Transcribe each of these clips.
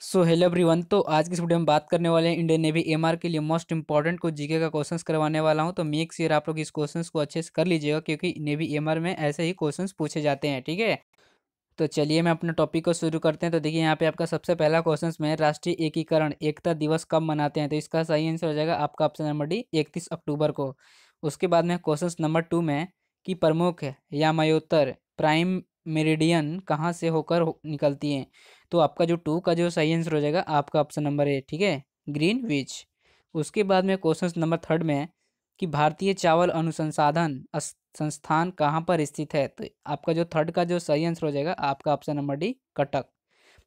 So hello everyone. तो आज की इस वीडियो में बात करने वाले हैं इंडियन नेवी एमआर के लिए मोस्ट इंपॉर्टेंट कुछ जीके का क्वेश्चंस करवाने वाला हूं। तो मेक श्योर आप लोग इस क्वेश्चंस को अच्छे से कर लीजिएगा क्योंकि नेवी एमआर में ऐसे ही क्वेश्चंस पूछे जाते हैं। ठीक है, तो चलिए मैं अपने टॉपिक को शुरू करते हैं। तो देखिए यहाँ पे आपका सबसे पहला क्वेश्चन में राष्ट्रीय एकीकरण एकता दिवस कब मनाते हैं। तो इसका सही आंसर हो जाएगा आपका ऑप्शन नंबर डी 31 अक्टूबर को। उसके बाद में क्वेश्चन नंबर 2 में कि प्रमुख यामायोत्तर प्राइम मेरिडियन कहाँ से होकर निकलती हैं। तो आपका जो 2 का जो सही आंसर हो जाएगा आपका ऑप्शन नंबर ए, ठीक है, ग्रीनविच। उसके बाद में क्वेश्चन नंबर 3 में कि भारतीय चावल अनुसंधान संस्थान कहाँ पर स्थित है। तो आपका जो 3 का जो सही आंसर हो जाएगा आपका ऑप्शन नंबर डी कटक।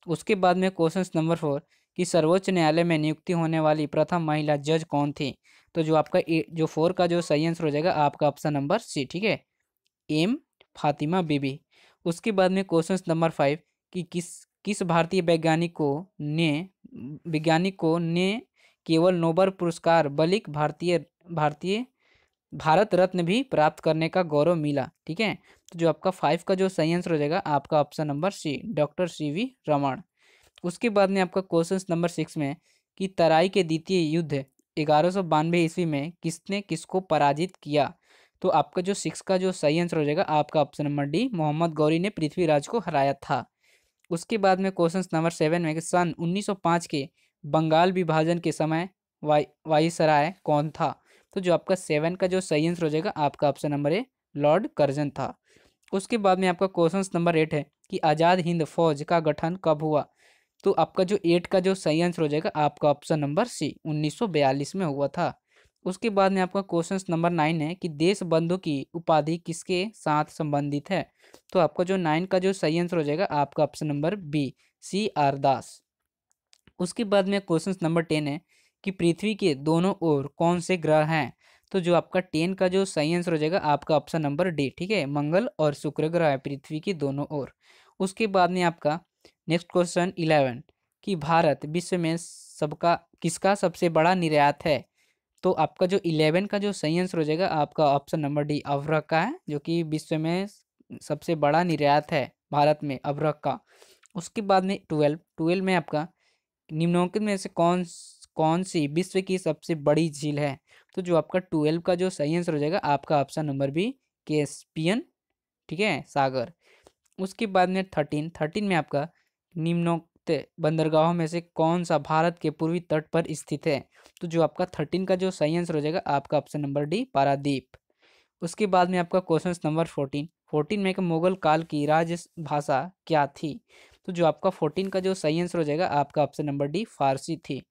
उसके बाद में क्वेश्चन नंबर 4 कि सर्वोच्च न्यायालय में नियुक्ति होने वाली प्रथम महिला जज कौन थी। तो जो आपका जो 4 का जो सही आंसर हो जाएगा आपका ऑप्शन नंबर सी, ठीक है, एम फातिमा बीबी। उसके बाद में क्वेश्चन नंबर 5 कि किस भारतीय वैज्ञानिक को ने केवल नोबेल पुरस्कार बल्कि भारतीय भारत रत्न भी प्राप्त करने का गौरव मिला। ठीक है, तो जो आपका 5 का जो सही आंसर हो जाएगा आपका option number C, doctor C V Raman. उसके बाद में आपका क्वेश्चन नंबर 6 में कि तराई के द्वितीय युद्ध 1192 ईस्वी में किसने किसको पराजित किया। तो आपका जो 6 का जो सही आंसर हो जाएगा आपका option number D, Mohammad Ghori ने पृथ्वीराज को हराया था। उसके बाद में क्वेश्चन नंबर 7 में कि सन 1905 के बंगाल विभाजन के समय वायसराय कौन था। तो जो आपका 7 का जो सही आंसर हो जाएगा आपका option number A, Lord Curzon था। उसके बाद में आपका क्वेश्चन नंबर 8 है कि आज़ाद हिंद फौज का गठन कब हुआ। तो आपका जो 8 का जो सही आंसर हो जाएगा आपका ऑप्शन नंबर सी, 1942 में हुआ था। उसके बाद में आपका क्वेश्चन नंबर 9 है कि देश बंधु की उपाधि किसके साथ संबंधित है। तो आपका जो 9 का जो सही आंसर हो जाएगा आपका option number B, C R Das. उसके बाद में क्वेश्चन नंबर 10 है कि पृथ्वी के दोनों ओर कौन से ग्रह हैं। तो जो आपका 10 का जो सही आंसर हो जाएगा आपका ऑप्शन नंबर डी, ठीक है, मंगल और शुक्र ग्रह है पृथ्वी के दोनों ओर। उसके बाद में आपका नेक्स्ट क्वेश्चन 11 कि भारत विश्व में सबका किसका सबसे बड़ा निर्यात है। तो आपका जो 11 का जो सही आंसर हो जाएगा आपका ऑप्शन नंबर डी, अभ्रक का है, जो कि विश्व में सबसे बड़ा निर्यात है भारत में अभ्रक का। उसके बाद में 12 में आपका निम्नलिखित में से कौन कौन सी विश्व की सबसे बड़ी झील है। तो जो आपका 12 का जो सही आंसर हो जाएगा आपका ऑप्शन नंबर बी, कैस्पियन, ठीक है, सागर। उसके बाद में 13 में आपका निम्नोक्त बंदरगाहों में से कौन सा भारत के पूर्वी तट पर स्थित है। तो जो आपका 13 का जो सही आंसर हो जाएगा आपका ऑप्शन नंबर डी, पारादीप। उसके बाद में आपका क्वेश्चन नंबर 14 में एक मुगल काल की राज भाषा क्या थी। तो जो आपका 14 का जो सही आंसर हो जाएगा आपका ऑप्शन नंबर डी, फारसी थी।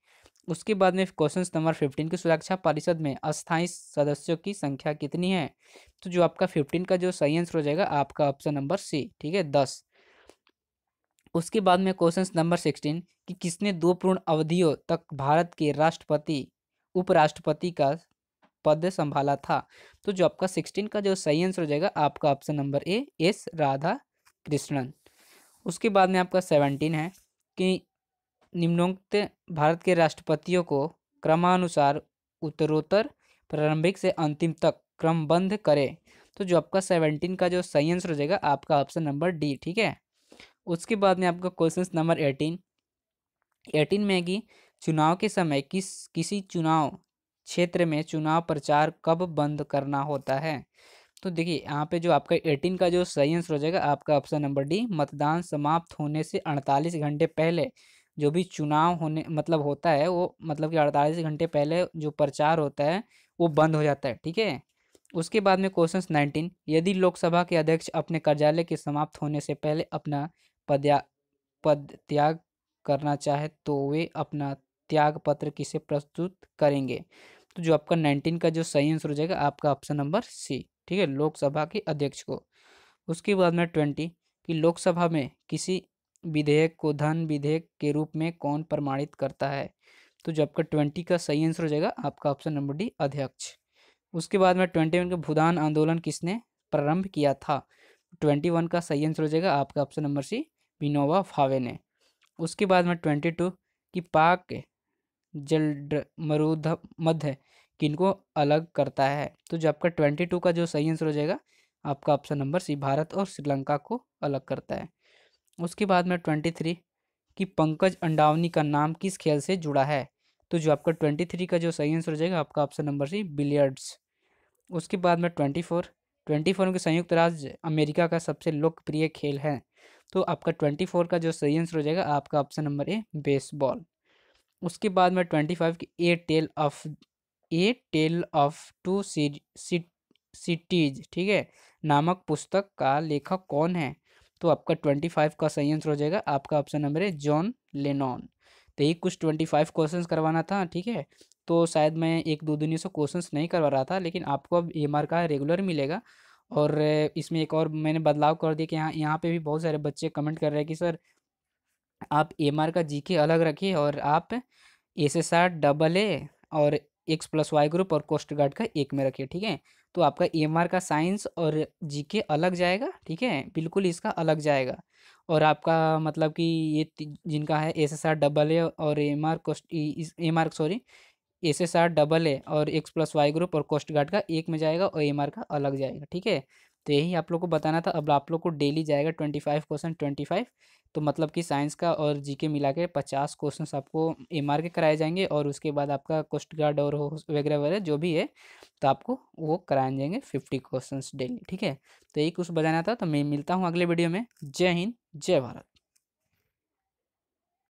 उसके बाद में क्वेश्चन नंबर 15 की सुरक्षा परिषद में अस्थायी सदस्यों की संख्या कितनी है। तो जो आपका 15 का जो सही आंसर हो जाएगा आपका ऑप्शन नंबर सी, ठीक है, 10। उसके बाद में क्वेश्चन नंबर 16 कि किसने 2 पूर्ण अवधियों तक भारत के राष्ट्रपति उपराष्ट्रपति का पद संभाला था। तो जो आपका 16 का जो सही आंसर हो जाएगा आपका option number A, S Radha Krishnan. उसके बाद में आपका 17 है कि निम्नोक्त भारत के राष्ट्रपतियों को क्रमानुसार उत्तरोत्तर प्रारंभिक से अंतिम तक क्रमबद्ध करें। तो जो आपका 17 का जो सही आंसर हो जाएगा आपका ऑप्शन नंबर डी, ठीक है। उसके बाद में आपका क्वेश्चन नंबर 18 में कि चुनाव के समय किसी चुनाव क्षेत्र में चुनाव प्रचार कब बंद करना होता है। तो देखिए यहाँ पे जो आपका 18 का जो सही आंसर हो जाएगा आपका ऑप्शन नंबर डी, मतदान समाप्त होने से 48 घंटे पहले जो भी चुनाव होने मतलब होता है वो मतलब कि 48 घंटे पहले जो प्रचार होता है वो बंद हो जाता है। ठीक है, उसके बाद में क्वेश्चन 19 यदि लोकसभा के अध्यक्ष अपने कार्यालय के समाप्त होने से पहले अपना पद पद त्याग करना चाहे तो वे अपना त्याग पत्र किसे प्रस्तुत करेंगे। तो जो आपका 19 का जो सही आंसर हो जाएगा आपका ऑप्शन नंबर सी, ठीक है, लोकसभा के अध्यक्ष को। उसके बाद में 20 कि लोकसभा में किसी विधेयक को धन विधेयक के रूप में कौन प्रमाणित करता है। तो जो आपका 20 का सही आंसर हो जाएगा आपका ऑप्शन नंबर डी, अध्यक्ष। उसके बाद में 21 का भूदान आंदोलन किसने प्रारंभ किया था। 21 का सही आंसर हो जाएगा आपका ऑप्शन नंबर सी, विनोबा भावे ने। उसके बाद में 22 कि पाक जल मरुद मध्य किनको अलग करता है। तो जो आपका 22 का जो सही आंसर हो जाएगा आपका ऑप्शन नंबर सी, भारत और श्रीलंका को अलग करता है। उसके बाद में 23 कि पंकज अंडावनी का नाम किस खेल से जुड़ा है? तो जो आपका 23 का जो सही आंसर हो जाएगा आपका ऑप्शन नंबर सी बिलियर्ड्स। उसके बाद में 24 में संयुक्त राज्य अमेरिका का सबसे लोकप्रिय खेल है। तो आपका 24 का जो सही आंसर हो जाएगा आपका ऑप्शन नंबर ए बेसबॉल। उसके बाद में 25 की ए टेल ऑफ टू सिटीज, ठीक है, नामक पुस्तक का लेखक कौन है? तो आपका 25 का सही आंसर हो जाएगा आपका ऑप्शन नंबर है जॉन लेनॉन। तो यही कुछ 25 क्वेश्चंस करवाना था, ठीक है। तो शायद मैं एक दो दिनों से क्वेश्चंस नहीं करवा रहा था, लेकिन आपको अब एमआर का रेगुलर मिलेगा। और इसमें एक और मैंने बदलाव कर दिया कि यहाँ यहाँ पे भी बहुत सारे बच्चे कमेंट कर रहे हैं कि सर आप एमआर का जीके अलग रखिए और आप एसएसआर डबल ए और एक्स प्लस वाई ग्रुप और कोस्ट गार्ड का एक में रखिए, ठीक है। तो आपका एमआर का साइंस और जीके अलग जाएगा, ठीक है, बिल्कुल इसका अलग जाएगा। और आपका मतलब कि ये जिनका है एसएसआर डबल ए और MR coast MR sorry SSR double A और एक्स प्लस वाई ग्रुप और कोस्ट गार्ड का एक में जाएगा और एमआर का अलग जाएगा, ठीक है। तो यही आप लोग को बताना था। अब आप लोग को डेली जाएगा 25 क्वेश्चन 25। तो मतलब कि साइंस का और जीके मिला के 50 क्वेश्चन आपको एमआर के कराए जाएंगे और उसके बाद आपका कोस्ट गार्ड और वगैरह वगैरह जो भी है तो आपको वो कराए जाएंगे 50 क्वेश्चन डेली, ठीक है। तो यही कुछ बताना था। तो मैं मिलता हूँ अगले वीडियो में। जय हिंद, जय भारत।